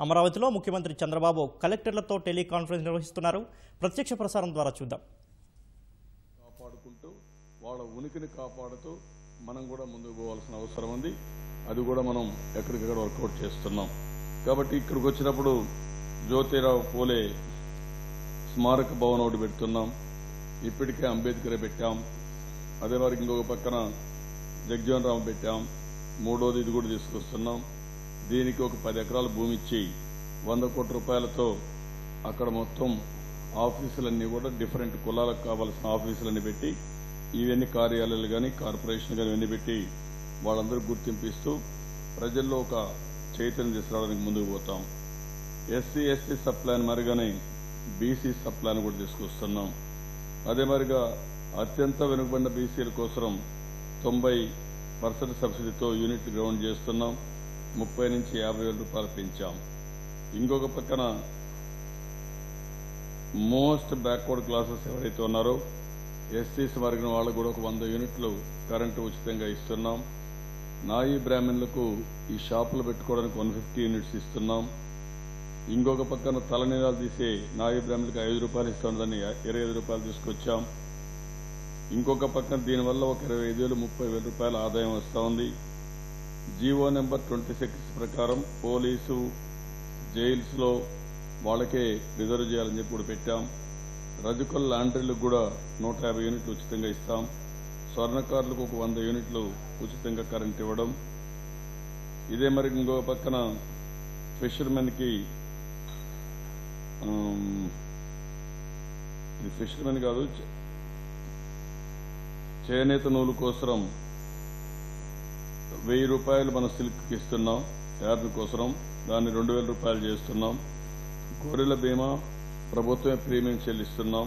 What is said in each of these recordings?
అమరావతిలో ముఖ్యమంత్రి చంద్రబాబు కలెక్టర్లతో టెలికాన్ఫరెన్స్ నిర్వహిస్తున్నారు. ప్రత్యక్ష ప్రసారం ద్వారా చూద్దాం. కాపాడుకుంటూ వాళ్ళ ఉనికిని కాపాడుతూ మనం కూడా ముందుకు పోవాల్సిన అవసరం ఉంది. అది కూడా మనం ఎక్కడికక్కడ వర్కౌట్ చేస్తున్నాం. కాబట్టి ఇక్కడికి వచ్చినప్పుడు జ్యోతిరావు పూలే స్మారక భవనం ఒకటి పెడుతున్నాం. ఇప్పటికే అంబేద్కర్ పెట్టాం. అదే వారికి ఇంకొక పక్కన జగజీవన్ రామ్ పెట్టాం. మూడోది ఇది కూడా తీసుకొస్తున్నాం. దీనికి ఒక 10 ఎకరాల భూమి ఇచ్చి 100 కోట్ల రూపాయలతో అక్కడ మొత్తం ఆఫీసులన్నీ కూడా డిఫరెంట్ కులాలకు కావాల్సిన ఆఫీసులన్నీ పెట్టి ఇవన్నీ కార్యాలయాలు కానీ కార్పొరేషన్ కానీ ఇవన్నీ పెట్టి వాళ్ళందరూ గుర్తింపిస్తూ ప్రజల్లో ఒక చైతన్యం తీసుకురావడానికి ముందుకు పోతాం. ఎస్సీ ఎస్టీ సబ్ ప్లాన్ మరిగానే బీసీ సబ్ ప్లాన్ కూడా తీసుకొస్తున్నాం. అదే మరిగా అత్యంత వెనుకబడిన బీసీల కోసం 90% సబ్సిడీతో యూనిట్ గ్రౌండ్ చేస్తున్నాం. 30 నుంచి 50 వేల రూపాయలు పెంచాం. ఇంకొక పక్కన మోస్ట్ బ్యాక్వర్డ్ క్లాసెస్ ఎవరైతే ఉన్నారో ఎస్సీస్ వర్గం వాళ్ళకు కూడా ఒక 100 యూనిట్లు కరెంటు ఉచితంగా ఇస్తున్నాం. నాయి బ్రాహ్మణులకు ఈ షాపులు పెట్టుకోవడానికి 150 యూనిట్స్ ఇస్తున్నాం. ఇంకొక పక్కన తలనీలాలు తీసే నాయి బ్రాహ్మణులకు 5 రూపాయలు ఇస్తాం. దాన్ని 25 రూపాయలు తీసుకొచ్చాం. ఇంకొక పక్కన దీనివల్ల ఒక 25,000 30,000 రూపాయల ఆదాయం వస్తూ ఉంది. జీవో నెంబర్ 26 ప్రకారం పోలీసు జైల్స్ లో వాళ్ళకే రిజర్వ్ చేయాలని చెప్పి కూడా పెట్టాం. రజకుల లాండ్రీలకు కూడా 150 యూనిట్లు ఉచితంగా ఇస్తాం. స్వర్ణకారులకు ఒక 100 యూనిట్లు ఉచితంగా కరెంట్ ఇవ్వడం. ఇదే మరి ఇంకో పక్కన ఫిషర్మెన్ కాదు, చేనేత నూలు కోసం 1000 రూపాయలు మన సిల్క్ ఇస్తున్నాం. యార్న్ కోసం దాన్ని 2,000 రూపాయలు చేస్తున్నాం. గొర్రెల బీమా ప్రభుత్వమే ప్రీమియం చెల్లిస్తున్నాం.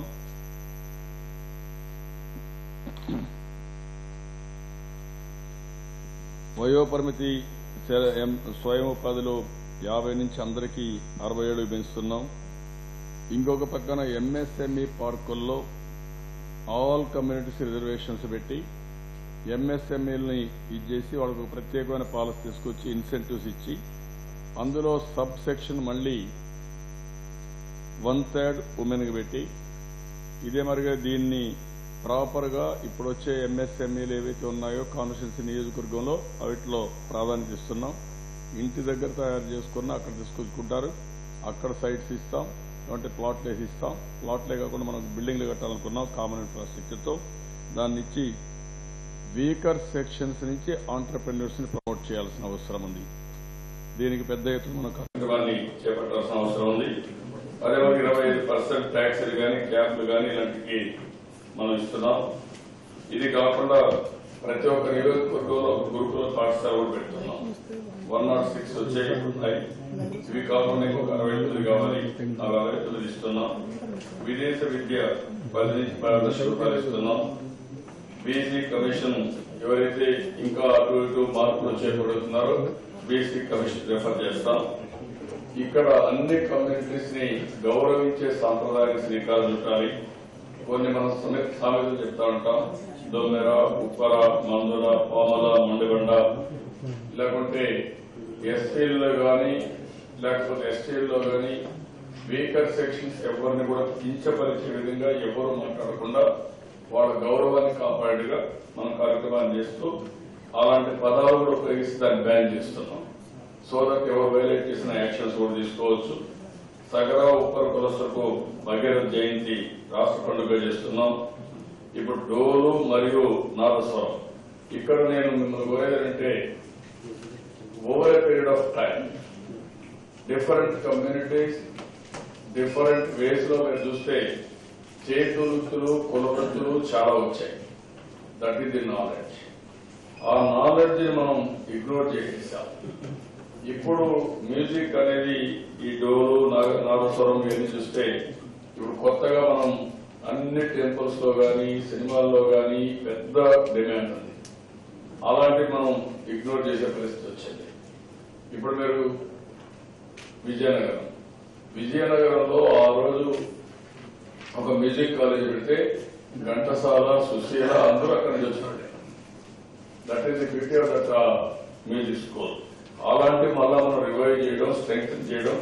వయోపరిమితి స్వయం ఉపాధిలో 50 నుంచి అందరికీ 67 పెంచుతున్నాం. ఇంకొక పక్కన ఎంఎస్ఎంఈ పార్కుల్లో ఆల్ కమ్యూనిటీస్ రిజర్వేషన్స్ పెట్టి ఎంఎస్ఎంఈలని ఇచ్చేసి వాళ్ళకు ప్రత్యేకమైన పాలసీ తీసుకొచ్చి ఇన్సెంటివ్స్ ఇచ్చి అందులో సబ్ సెక్షన్ మళ్లీ 1/3 ఉమెన్కి పెట్టి ఇదే మరిగా దీన్ని ప్రాపర్ గా ఇప్పుడు వచ్చే ఎంఎస్ఎంఈలు ఏవైతే ఉన్నాయో కాన్స్టిట్యున్సీ నియోజకవర్గంలో వాటిలో ప్రాధాన్యత ఇస్తున్నాం. ఇంటి దగ్గర తయారు చేసుకున్న అక్కడ తీసుకొచ్చుకుంటారు. అక్కడ సైట్స్ ఇస్తాం, అంటే ప్లాట్లు వేసి ఇస్తాం. ప్లాట్లే కాకుండా మనం బిల్డింగ్లు కట్టాలనుకున్నాం కామన్ ఇన్ఫ్రాస్ట్రక్చర్తో. దాన్ని ఇచ్చి వీకర్ సెక్షన్స్ నుంచి ఆంటర్ప్రెన్యూర్స్ ని ప్రమోట్ చేయాల్సిన అవసరం ఉంది. దీనికి పెద్ద ఎత్తున మనం కార్యక్రమాన్ని చేపట్టాల్సిన అవసరం ఉంది. అదే 25% ట్యాక్సీలు కానీ క్యాబ్లు కానీ ఇలాంటివి మనం ఇస్తున్నాం. ఇది కాకుండా ప్రతి ఒక్క నియోజకవర్గంలో ఒక గురుకుల పాఠశాల కూడా పెడుతున్నాం. 106 వచ్చాయి. ఇవి కాకుండా ఇంకొక 69 కావాలి. 69 ఇస్తున్నాం. విదేశ విద్య 10 నుంచి 12 లక్షల రూపాయలు ఇస్తున్నాం. బీసీ కమిషన్ ఎవరైతే ఇంకా అటు ఇటు మార్పులు చేపడుతున్నారో బీసీ కమిషన్ రెఫర్ చేస్తాం. ఇక్కడ అన్ని కమ్యూనిటీస్ ని గౌరవించే సాంప్రదాయానికి శ్రీకారం చుట్టాలి. కొన్ని మనం సామెతలు చెప్తా ఉంటాం. దొమ్మెర, ఉప్పర, మందుల, పామల, మండిబండ, లేకుంటే ఎస్టీల్లో కానీ లేకపోతే ఎస్టీల్లో కానీ వీకర్ సెక్షన్స్ ఎవరిని కూడా కించపరిచే విధంగా ఎవరు మాట్లాడకుండా వాళ్ళ గౌరవాన్ని కాపాడేగా మనం కార్యక్రమాన్ని చేస్తూ అలాంటి పదాలు కూడా ఉపయోగిస్తే దాన్ని బ్యాన్ చేస్తున్నాం. సో దట్ ఎవరు వైలేట్ చేసిన యాక్షన్స్ కూడా తీసుకోవచ్చు. సగర ఉప్పర కులస్తులకు భగీరథ జయంతి రాష్ట్ర పండుగ చేస్తున్నాం. ఇప్పుడు డోలు మరియు నాదస్వరం. ఇక్కడ నేను మిమ్మల్ని కోరేదంటే over a period of time different communities different ways లో మీరు చూస్తే చేతి వృత్తులు కుల వృత్తులు చాలా వచ్చాయి. That is the knowledge. ఆ నాలెడ్జ్ ని మనం ఇగ్నోర్ చేసేసాం. ఇప్పుడు మ్యూజిక్ అనేది ఈ డోలు నాదస్వరం ఇవన్నీ చూస్తే ఇప్పుడు కొత్తగా మనం అన్ని టెంపుల్స్ లో గానీ సినిమాల్లో గానీ పెద్ద డిమాండ్ ఉంది. అలాంటివి మనం ఇగ్నోర్ చేసే పరిస్థితి వచ్చింది. ఇప్పుడు మీరు విజయనగరంలో ఆ రోజు ఒక మ్యూజిక్ కాలేజ్ పెడితే ఘంటసాల, సుశీల అందరూ అక్కడి నుంచి వచ్చినట్టే. That is the beauty of that music school. అలాంటి మళ్ళా మనం రివైవ్ చేయడం, స్ట్రెంగ్తన్ చేయడం,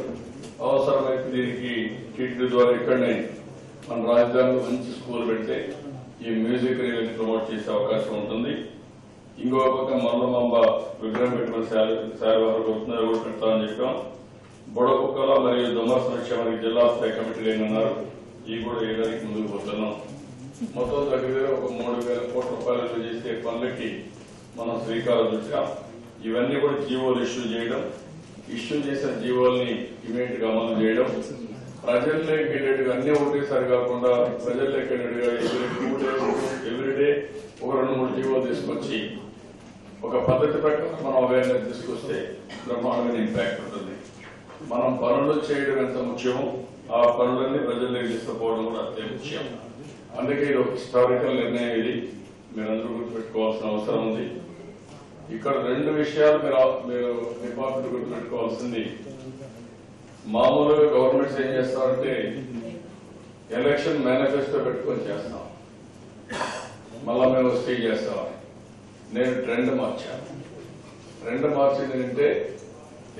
అవసరమైతే దీనికి టీటీడీ ద్వారా ఇక్కడనే మన రాజధానిలో మంచి స్కూల్ పెడితే ఈ మ్యూజిక్ రీల్ని ప్రమోట్ చేసే అవకాశం ఉంటుంది. ఇంకో పక్క మల్లమాంబ విగ్రహం పెట్టుకుని శాలవారు కూడా పెడతామని చెప్పాం. బుడకుక్కల మరియు దొమ్మల సంక్షేమానికి జిల్లా స్థాయి కమిటీలు ఏమన్నారు, ఇవి కూడా వేయడానికి ముందుకు పోతున్నాం. మొత్తం దగ్గర ఒక 3,000 కోట్ల రూపాయలు చేసే పనులకి మనం శ్రీకారం చుట్టాం. ఇవన్నీ కూడా జీవోలు ఇష్యూ చేసిన జీవోల్ని ఇమీడియట్ గా అమలు చేయడం, ప్రజల్లోకి వెళ్ళేట్టుగా అన్ని ఒకటేసారి కాకుండా ప్రజల్లోకి వెళ్ళేట్టుగా ఎవ్రీడే ఒక 2-3 జీవోలు తీసుకొచ్చి ఒక పద్ధతి ప్రకారం మనం అవేర్నెస్ తీసుకొస్తే బ్రహ్మాండమైన ఇంపాక్ట్ ఉంటుంది. మనం పనులు చేయడం ఎంత ముఖ్యమో ఆ పనులన్నీ ప్రజల్లోకి తీసుకుపోవడం కూడా అంతే ముఖ్యం. అందుకే ఇది ఒక హిస్టారికల్ నిర్ణయం. ఇది మీరందరూ గుర్తుపెట్టుకోవాల్సిన అవసరం ఉంది. ఇక్కడ 2 విషయాలు మీరు డిపార్ట్మెంట్ గుర్తుపెట్టుకోవాల్సింది. మామూలుగా గవర్నమెంట్స్ ఏం చేస్తారంటే ఎలక్షన్ మేనిఫెస్టో పెట్టుకొని చేస్తాం, మళ్ళా మేము స్టే చేస్తామని. నేను ట్రెండ్ మార్చింది ఏంటంటే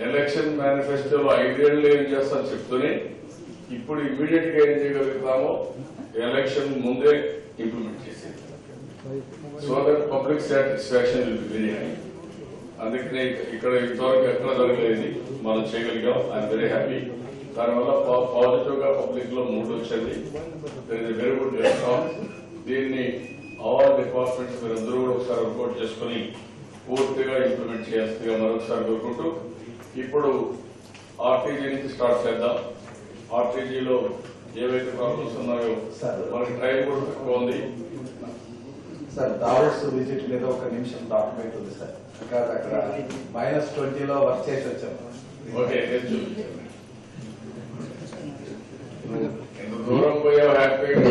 ఎలక్షన్ మేనిఫెస్టోలో 5 ఏళ్ళు ఏం చేస్తాను చెప్తూనే ఇప్పుడు ఇమ్మీడియట్ గా ఏం చేయగలుగుతామో ఎలక్షన్ ముందే ఇంప్లిమెంట్ చేసేది. So that public satisfaction will be very high. అందుకనే ఇక్కడ ఇంతవరకు ఎక్కడ జరగలేదు, మనం చేయగలిగాం. I'm very happy. దానివల్ల పాజిటివ్ గా పబ్లిక్ లో మూడ్ వచ్చింది. Very good response. దీన్ని ఆల్ డిపార్ట్మెంట్స్ మీరందరూ కూడా ఒకసారి రిపోర్ట్ చేసుకుని పూర్తిగా ఇంప్లిమెంట్ చేయాల్సిందిగా మరొకసారి కోరుకుంటూ ఇప్పుడు ఆర్టీజీ నుంచి స్టార్ట్ చేద్దాం. ఆర్టీజీలో ఏవైతే ప్రాబ్లమ్స్ ఉన్నాయో మనకి టైం కూడా తక్కువ ఉంది సార్. దావోస్ విజిట్ మీద ఒక నిమిషం డాక్యుమెంట్ ఉంది సార్. బికాజ్ అక్కడ -20 లో వర్క్ చేసి వచ్చాము. ఓకే, ఎంత దూరం పోయావు హ్యాపీగా.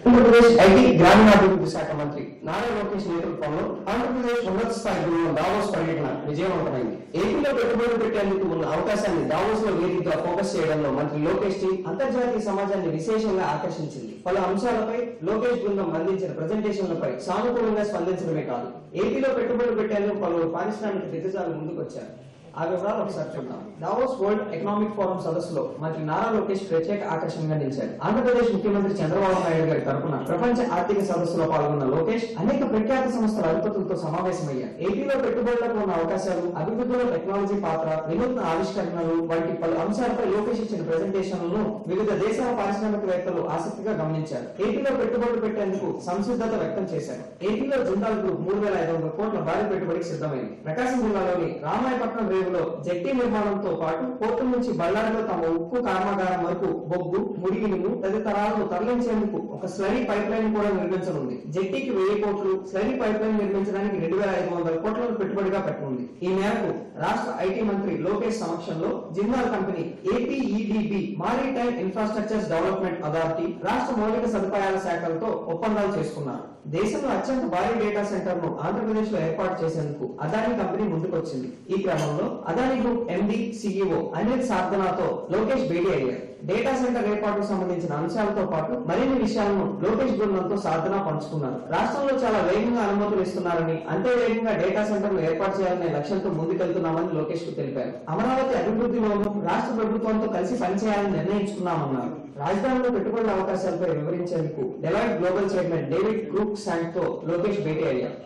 ఆంధ్రప్రదేశ్ ఐటీ గ్రామీణాభివృద్ధి శాఖ మంత్రి నారా లోకేష్ నేతృత్వంలో ఆంధ్రప్రదేశ్ ఉన్నత స్థాయి బృందం దావోస్ పర్యటన విజయవంతమైంది. ఏపీలో పెట్టుబడులు పెట్టేందుకు ఉన్న అవకాశాన్ని దావోస్ లో వేదికగా ఫోకస్ చేయడంలో మంత్రి లోకేష్ టీం అంతర్జాతీయ సమాజాన్ని విశేషంగా ఆకర్షించింది. పలు అంశాలపై లోకేష్ బృందం అందించిన ప్రజెంటేషన్లపై సానుకూలంగా స్పందించడమే కాదు, ఏపీలో పెట్టుబడులు పెట్టేందుకు పలువురు పారిశ్రామిక దిగ్గజాలు ముందుకొచ్చారు. ఆ వివరాలు ఒకసారి చూద్దాం. దావోస్ వరల్డ్ ఎకనామిక్ ఫోరం సదస్సులో మంత్రి నారా లోకేష్ ప్రత్యేక ఆకర్షణగా నిలిచారు. ఆంధ్రప్రదేశ్ ముఖ్యమంత్రి చంద్రబాబు నాయుడు గారి తరఫున ప్రపంచ ఆర్థిక సదస్సులో పాల్గొన్న లోకేష్ అనేక ప్రఖ్యాత సంస్థల అధిపతులతో సమావేశమయ్యారు. ఏపీలో పెట్టుబడులకు ఉన్న అవకాశాలు, అభివృద్ధిలో టెక్నాలజీ పాత్ర, వినూత్న ఆవిష్కరణలు వంటి పలు అంశాలపై లోకేష్ ఇచ్చిన ప్రెజెంటేషన్లను వివిధ దేశాల పారిశ్రామికవేత్తలు ఆసక్తిగా గమనించారు. ఏపీలో పెట్టుబడులు పెట్టేందుకు సంసిద్ధత వ్యక్తం చేశారు. ఏపీలో జిందాల్ గ్రూప్ 3,500 కోట్ల భారీ పెట్టుబడికి సిద్ధమైంది. ప్రకాశం జిల్లాలోని రామాయపట్నం జెట్టి నిర్మాణంతో పాటు పోర్టు నుంచి బళ్ళారిలో తమ ఉక్కు కర్మాగారం వరకు బొగ్గు, ముడి ఇనుము తదితరాలను తరలించేందుకు ఒక స్లరీ పైప్ లైన్ కూడా నిర్మించనుంది. జెట్టీకి 1000 కోట్లు, స్లరీ పైప్ లైన్ నిర్మించడానికి 2,500 కోట్లను పెట్టుబడిగా పెట్టనుంది. ఈ మేరకు రాష్ట్ర ఐటీ మంత్రి లోకేష్ సమక్షంలో Jindal company, APEDB maritime infrastructures development authority, రాష్ట్ర మౌలిక సదుపాయాల శాఖలతో ఒప్పందాలు చేసుకున్నారు. దేశంలో అత్యంత భారీ డేటా సెంటర్ ను ఆంధ్రప్రదేశ్ లో ఏర్పాటు చేసేందుకు అదానీ కంపెనీ ముందుకొచ్చింది. ఈ క్రమంలో Adani group MD, CEO Anil సార్దనాతో లోకేష్ భేటీ అయ్యారు. డేటా సెంటర్ ఏర్పాటుకు సంబంధించిన అంశాలతో పాటు మరిన్ని విషయాలను లోకేష్ బృందంతో సార్దనా పంచుకున్నారు. రాష్ట్రంలో చాలా వేగంగా అనుమతులు ఇస్తున్నారని, అంతే వేగంగా డేటా సెంటర్లు ఏర్పాటు చేయాలనే లక్ష్యంతో ముందుకెళ్తున్నామని లోకేష్ కు తెలిపారు. అమరావతి అభివృద్ధిలోనూ రాష్ట్ర ప్రభుత్వంతో కలిసి పనిచేయాలని నిర్ణయించుకున్నామన్నారు. రాజధానిలో పెట్టుబడుల అవకాశాలపై వివరించేందుకు Deloitte global chairman David Cruickshank తో లోకేష్ భేటీ అయ్యారు.